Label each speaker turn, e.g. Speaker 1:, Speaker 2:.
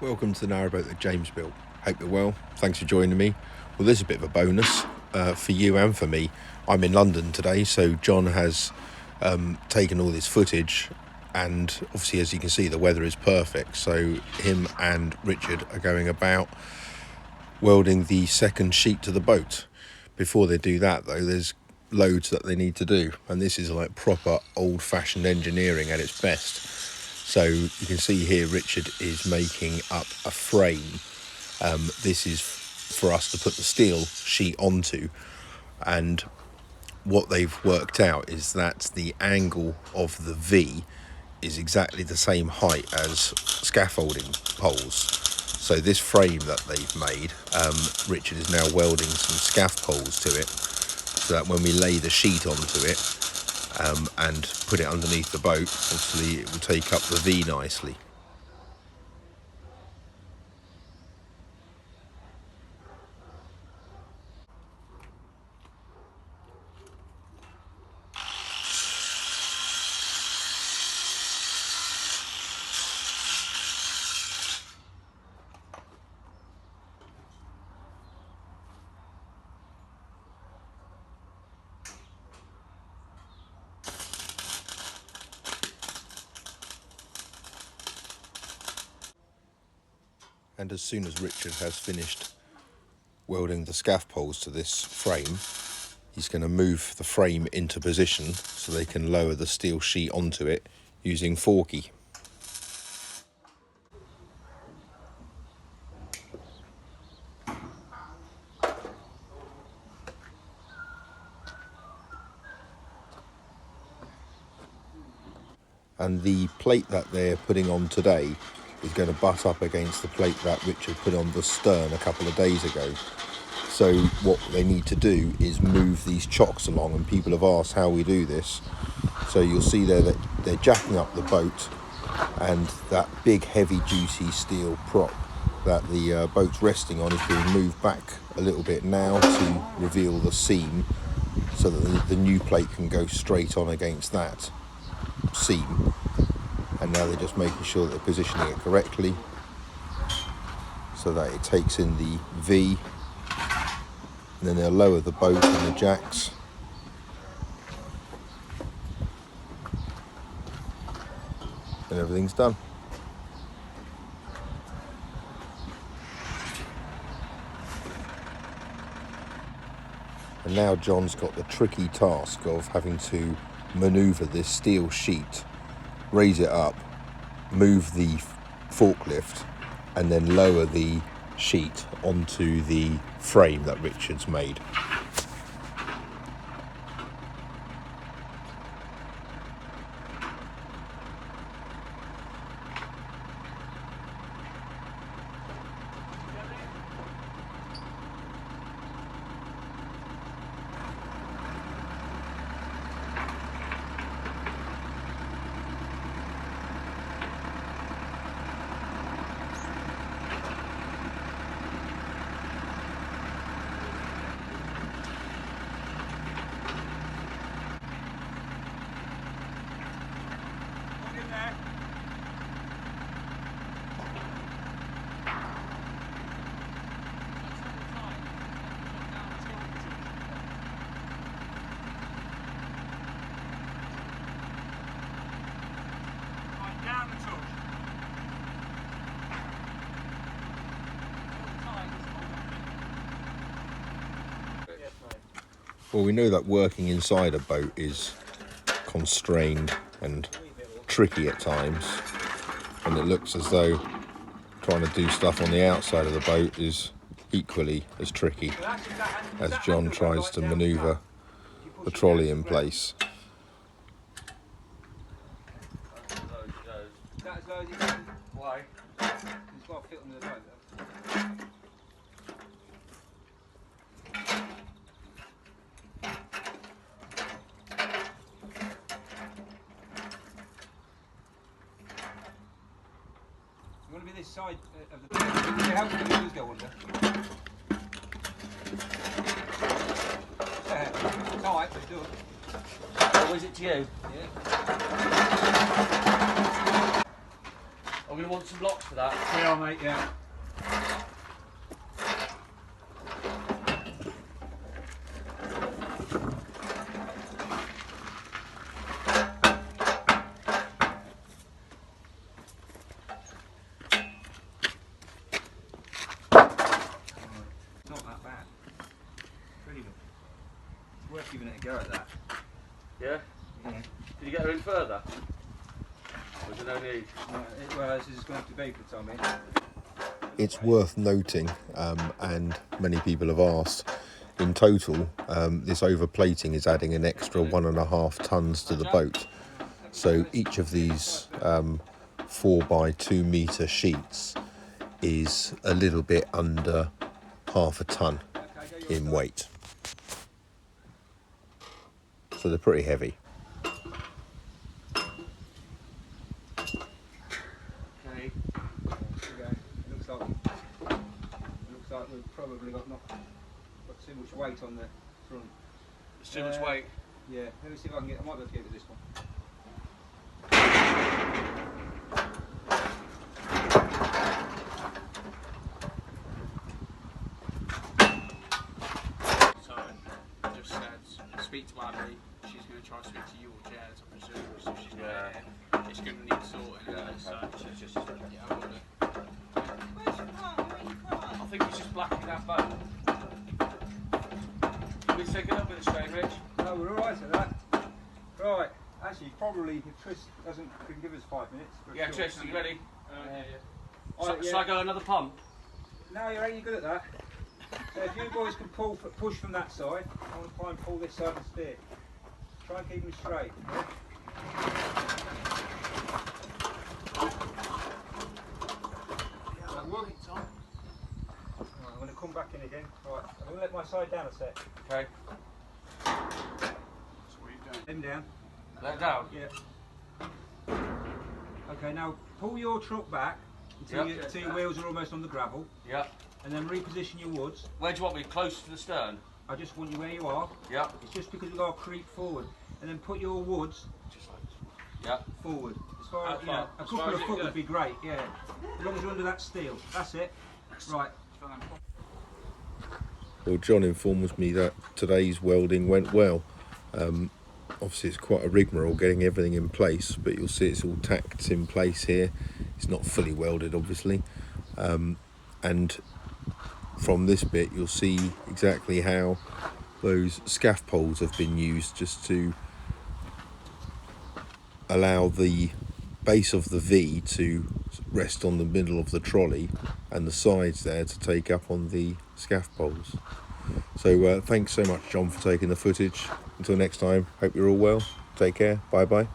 Speaker 1: Welcome to the Narrowboat that James built. Hope you're well. Thanks for joining me. Well, this is a bit of a bonus for you and for me. I'm in London today, so John has taken all this footage, and obviously, as you can see, the weather is perfect. So him and Richard are going about welding the second sheet to the boat. Before they do that, though, there's loads that they need to do, and this is like proper old-fashioned engineering at its best. So you can see here Richard is making up a frame. This is for us to put the steel sheet onto, and what they've worked out is that the angle of the V is exactly the same height as scaffolding poles. So this frame that they've made, Richard is now welding some scaff poles to it, so that when we lay the sheet onto it, and put it underneath the boat, obviously it will take up the V nicely. And as soon as Richard has finished welding the scaff poles to this frame, he's going to move the frame into position so they can lower the steel sheet onto it using forky. And the plate that they're putting on today is going to butt up against the plate that Richard put on the stern a couple of days ago. So what they need to do is move these chocks along, and people have asked how we do this. So you'll see there that they're jacking up the boat, and that big heavy duty steel prop that the boat's resting on is being moved back a little bit now to reveal the seam, so that the new plate can go straight on against that seam. And now they're just making sure that they're positioning it correctly so that it takes in the V, and then they'll lower the boat and the jacks, and everything's done. And now John's got the tricky task of having to maneuver this steel sheet, raise it up, move the forklift, and then lower the sheet onto the frame that Richard's made. Well, we know that working inside a boat is constrained and tricky at times, and it looks as though trying to do stuff on the outside of the boat is equally as tricky as John tries to manoeuvre the trolley in place.
Speaker 2: Why? It's got to fit under the boat though. You want to be this side of the boat. Can you help me with the go under? It's alright, let's do it.
Speaker 3: Oh, is it to you?
Speaker 2: Yeah.
Speaker 3: I'm going to want some blocks for that.
Speaker 2: Yeah, mate, yeah. Not that bad. Pretty good. It's worth giving it a go at that.
Speaker 3: Yeah?
Speaker 2: Yeah.
Speaker 3: Did you get her in further? Or is there no need?
Speaker 2: Well, this is going to be for Tommy.
Speaker 1: It's worth noting, and many people have asked, in total, this overplating is adding an extra 1.5 tonnes to the boat. So each of these 4 by 2 metre sheets is a little bit under half a tonne in weight. So they're pretty heavy.
Speaker 3: Okay.
Speaker 2: It looks like we've probably got too much weight on the front.
Speaker 3: There's too much weight.
Speaker 2: Yeah, let me see if I can I might be able to get with this one.
Speaker 4: So, just said, speak to Abby. She's going to try to speak to you or Jez, I presume. So she's not here. It's going to need sorting. So, yeah, I will do.
Speaker 3: I think it's just blacking that boat. Can we take it up with a strain, Rich?
Speaker 2: No, we're alright at that. Right, actually, probably if Tris can give us 5 minutes.
Speaker 3: Yeah, Trish, are you ready?
Speaker 2: Yeah.
Speaker 3: Shall I go another pump?
Speaker 2: No, you're good at that. So if you boys can push from that side, I want to try and pull this side and steer. Try and keep them straight. Yeah? Right, I'm going to come back in again. Right, I'm going to let my side down a sec.
Speaker 3: Okay.
Speaker 4: So what are you doing?
Speaker 2: Him down.
Speaker 3: Let it down?
Speaker 2: Yeah. Okay, now pull your truck back until your wheels are almost on the gravel,
Speaker 3: Yeah.
Speaker 2: and then reposition your woods.
Speaker 3: Where do you want me? Close to the stern?
Speaker 2: I just want you where you are.
Speaker 3: Yeah.
Speaker 2: It's just because we've got to creep forward, and then put your woods
Speaker 3: Yeah.
Speaker 2: forward. As far
Speaker 3: How
Speaker 2: as,
Speaker 3: far?
Speaker 2: a
Speaker 3: As
Speaker 2: couple
Speaker 3: far
Speaker 2: of
Speaker 3: as it
Speaker 2: foot
Speaker 3: goes?
Speaker 2: would be great, yeah. As long as you're under that steel. That's it. Right.
Speaker 1: Well, John informs me that today's welding went well. Obviously it's quite a rigmarole getting everything in place, but you'll see it's all tacked in place here. It's not fully welded, obviously. And from this bit you'll see exactly how those scaff poles have been used just to allow the base of the V to rest on the middle of the trolley and the sides there to take up on the scaff poles. So thanks so much, John, for taking the footage. Until next time, hope you're all well. Take care. Bye bye.